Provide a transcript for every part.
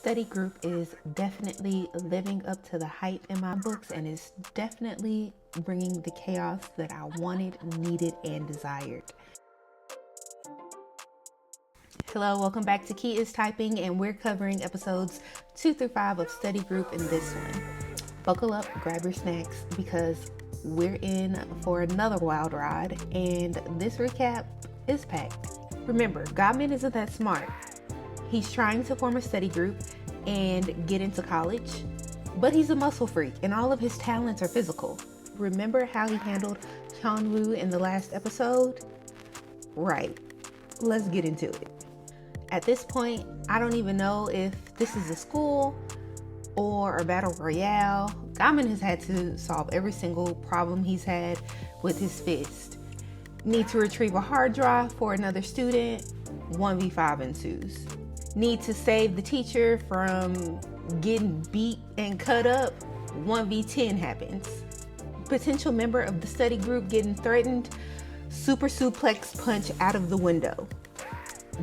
study group is definitely living up to the hype in my books and is definitely bringing the chaos that I wanted, needed, and desired. Hello, welcome back to Key is Typing, and we're covering episodes 2 through 5 of Study Group in this one. Buckle up, grab your snacks, because we're in for another wild ride, and this recap is packed. Remember, Godman isn't that smart. He's trying to form a study group and get into college, but he's a muscle freak and all of his talents are physical. Remember how he handled Hyun-woo in the last episode? Right, let's get into it. At this point, I don't even know if this is a school or a battle royale. Godman has had to solve every single problem he's had with his fist. Need to retrieve a hard drive for another student, 1v5 ensues. Need to save the teacher from getting beat and cut up, 1v10 happens. Potential member of the study group getting threatened, super suplex punch out of the window.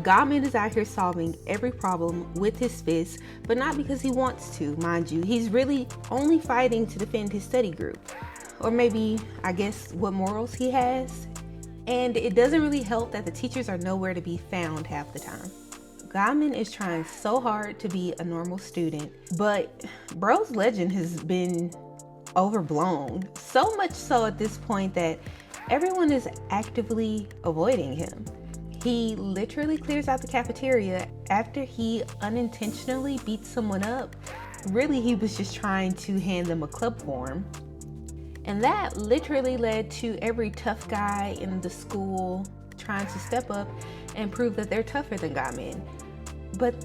Godman is out here solving every problem with his fist, but not because he wants to, mind you. He's really only fighting to defend his study group. Or maybe, I guess, what morals he has. And it doesn't really help that the teachers are nowhere to be found half the time. Godman is trying so hard to be a normal student, but bro's legend has been overblown. So much so at this point that everyone is actively avoiding him. He literally clears out the cafeteria after he unintentionally beats someone up. Really, he was just trying to hand them a club form. And that literally led to every tough guy in the school trying to step up and prove that they're tougher than Godman. But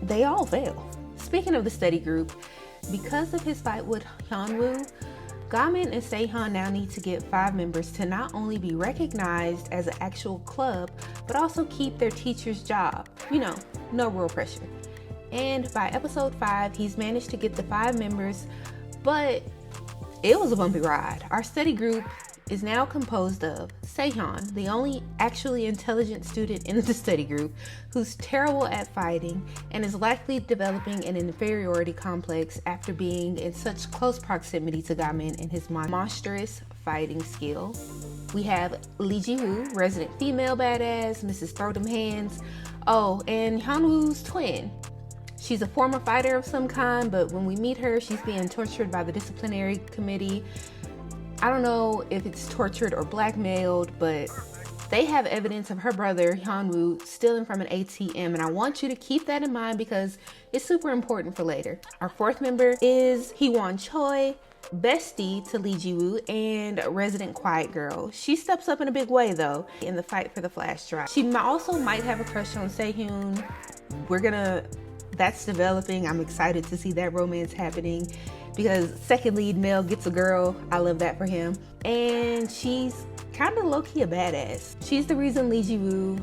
they all fail. Speaking of the study group, because of his fight with Hyun-woo, Godman and Sehun now need to get 5 members to not only be recognized as an actual club, but also keep their teacher's job. You know, no real pressure. And by episode 5, he's managed to get the 5 members, but it was a bumpy ride. Our study group is now composed of Sehun, the only actually intelligent student in the study group, who's terrible at fighting and is likely developing an inferiority complex after being in such close proximity to Godman and his monstrous fighting skill. We have Lee Ji-woo, resident female badass, Mrs. Throw Them Hands. Oh, and Hyun-woo's twin. She's a former fighter of some kind, but when we meet her, she's being tortured by the disciplinary committee. I don't know if it's tortured or blackmailed, but they have evidence of her brother, Hyun-woo, stealing from an ATM, and I want you to keep that in mind because it's super important for later. Our 4th member is Hee-won Choi, bestie to Lee Ji-woo and resident quiet girl. She steps up in a big way, though, in the fight for the flash drive. She also might have a crush on Sehun. That's developing. I'm excited to see that romance happening because second lead male gets a girl. I love that for him. And she's kind of low-key a badass. She's the reason Lee Ji-woo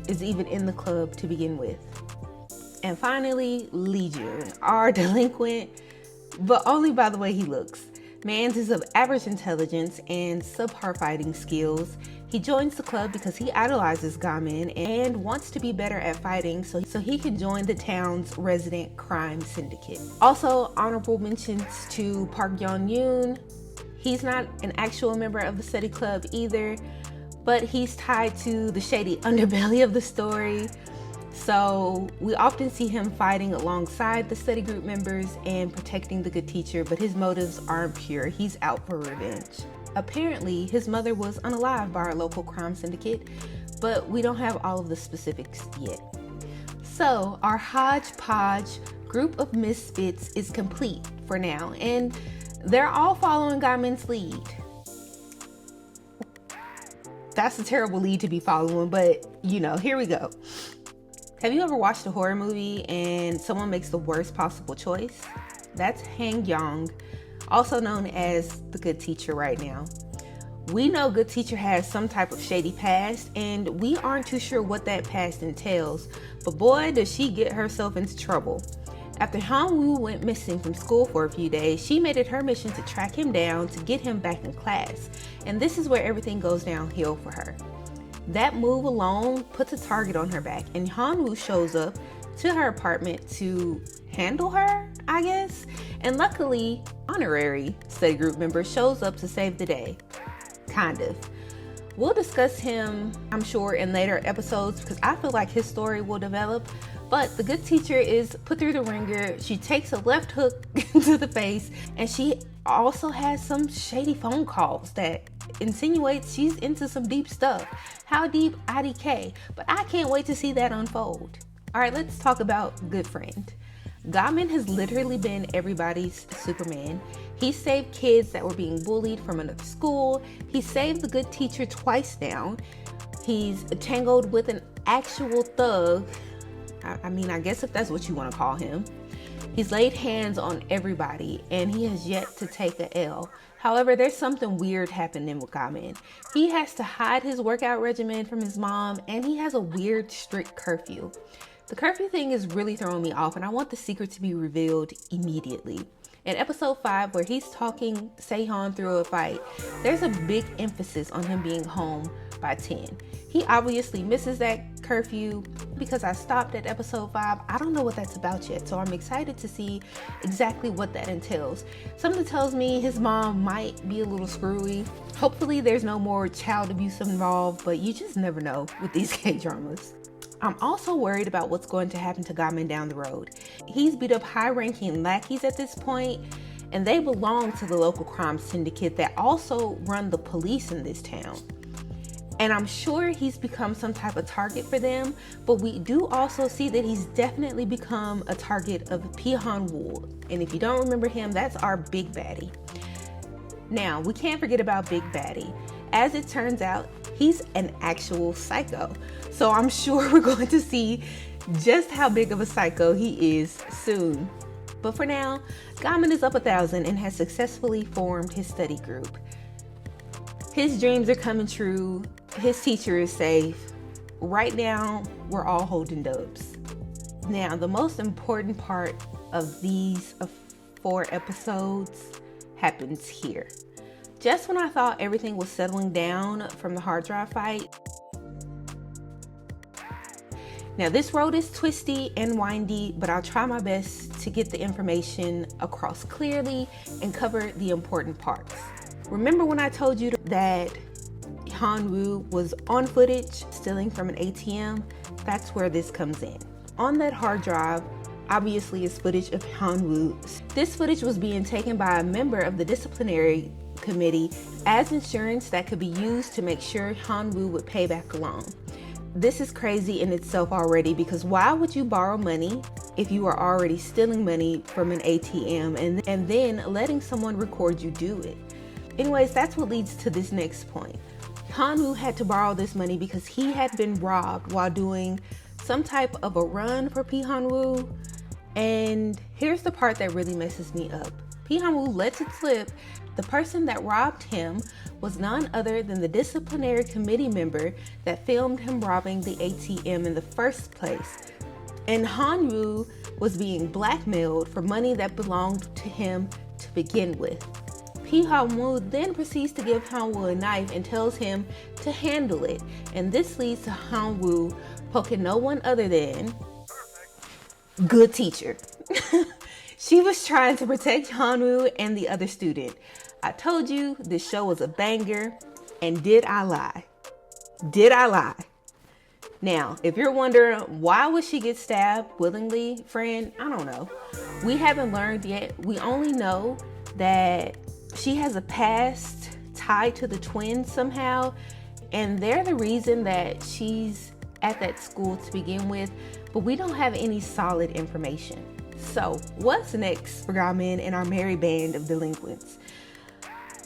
is even in the club to begin with. And finally, Lee Jun, our delinquent, but only by the way he looks. Mans is of average intelligence and subpar fighting skills. He joins the club because he idolizes Godman and wants to be better at fighting so he can join the town's resident crime syndicate. Also, honorable mentions to Park Yeon-yoon. He's not an actual member of the study club either, but he's tied to the shady underbelly of the story. So we often see him fighting alongside the study group members and protecting the good teacher, but his motives aren't pure. He's out for revenge. Apparently, his mother was unalived by our local crime syndicate, but we don't have all of the specifics yet. So our hodgepodge group of misfits is complete for now, and they're all following Godman's lead. That's a terrible lead to be following, but you know, here we go. Have you ever watched a horror movie and someone makes the worst possible choice? That's Han Young, also known as the good teacher right now. We know good teacher has some type of shady past, and we aren't too sure what that past entails, but boy, does she get herself into trouble. After Hyun-woo went missing from school for a few days, she made it her mission to track him down to get him back in class, and this is where everything goes downhill for her. That move alone puts a target on her back, and Hyun-woo shows up to her apartment to handle her, I guess. And luckily, honorary study group member shows up to save the day. Kind of. We'll discuss him, I'm sure, in later episodes because I feel like his story will develop. But the good teacher is put through the ringer. She takes a left hook to the face, and she also has some shady phone calls that insinuates she's into some deep stuff. How deep? IDK. But I can't wait to see that unfold. All right, let's talk about good friend. Gamin has literally been everybody's Superman. He saved kids that were being bullied from another school. He saved the good teacher twice now. He's tangled with an actual thug. I mean, I guess if that's what you want to call him. He's laid hands on everybody, and he has yet to take a L. However, there's something weird happening with Gamin. He has to hide his workout regimen from his mom, and he has a weird, strict curfew. The curfew thing is really throwing me off, and I want the secret to be revealed immediately. In episode 5, where he's talking Sehun through a fight, there's a big emphasis on him being home by 10. He obviously misses that curfew because I stopped at episode 5. I don't know what that's about yet, so I'm excited to see exactly what that entails. Something tells me his mom might be a little screwy. Hopefully there's no more child abuse involved, but you just never know with these K-dramas. I'm also worried about what's going to happen to Gamin down the road. He's beat up high-ranking lackeys at this point, and they belong to the local crime syndicate that also run the police in this town. And I'm sure he's become some type of target for them, but we do also see that he's definitely become a target of Woo. And if you don't remember him, that's our big baddie. Now, we can't forget about Big Baddie. As it turns out, he's an actual psycho. So I'm sure we're going to see just how big of a psycho he is soon. But for now, Gamin is up 1,000 and has successfully formed his study group. His dreams are coming true. His teacher is safe. Right now, we're all holding dubs. Now, the most important part of these 4 episodes happens here. Just when I thought everything was settling down from the hard drive fight. Now, this road is twisty and windy, but I'll try my best to get the information across clearly and cover the important parts. Remember when I told you that Han-woo was on footage stealing from an ATM? That's where this comes in. On that hard drive, obviously, is footage of Han-woo. This footage was being taken by a member of the disciplinary committee as insurance that could be used to make sure Han-woo would pay back a loan. This is crazy in itself already, because why would you borrow money if you are already stealing money from an ATM and then letting someone record you do it? Anyways, that's what leads to this next point. Han-woo had to borrow this money because he had been robbed while doing some type of a run for Han-woo. And here's the part that really messes me up. Han-woo lets it slip. The person that robbed him was none other than the disciplinary committee member that filmed him robbing the ATM in the first place. And Han-woo was being blackmailed for money that belonged to him to begin with. Han-woo then proceeds to give Han-woo a knife and tells him to handle it. And this leads to Han-woo poking no one other than good teacher. She was trying to protect Han-woo and the other student. I told you this show was a banger, and did I lie? Did I lie? Now, if you're wondering why would she get stabbed willingly, friend, I don't know. We haven't learned yet. We only know that she has a past tied to the twins somehow, and they're the reason that she's at that school to begin with, but we don't have any solid information. So what's next for Gamin and our merry band of delinquents?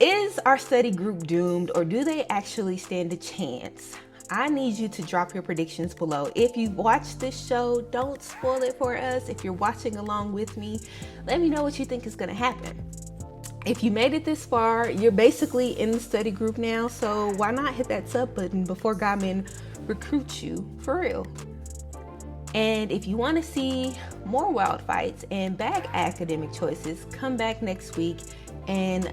Is our study group doomed, or do they actually stand a chance? I need you to drop your predictions below. If you've watched this show, don't spoil it for us. If you're watching along with me, let me know what you think is going to happen. If you made it this far, you're basically in the study group now, so why not hit that sub button before Gamin recruits you for real? And if you want to see more wild fights and bad academic choices, come back next week and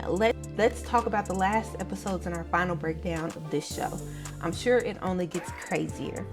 let's talk about the last episodes in our final breakdown of this show. I'm sure it only gets crazier.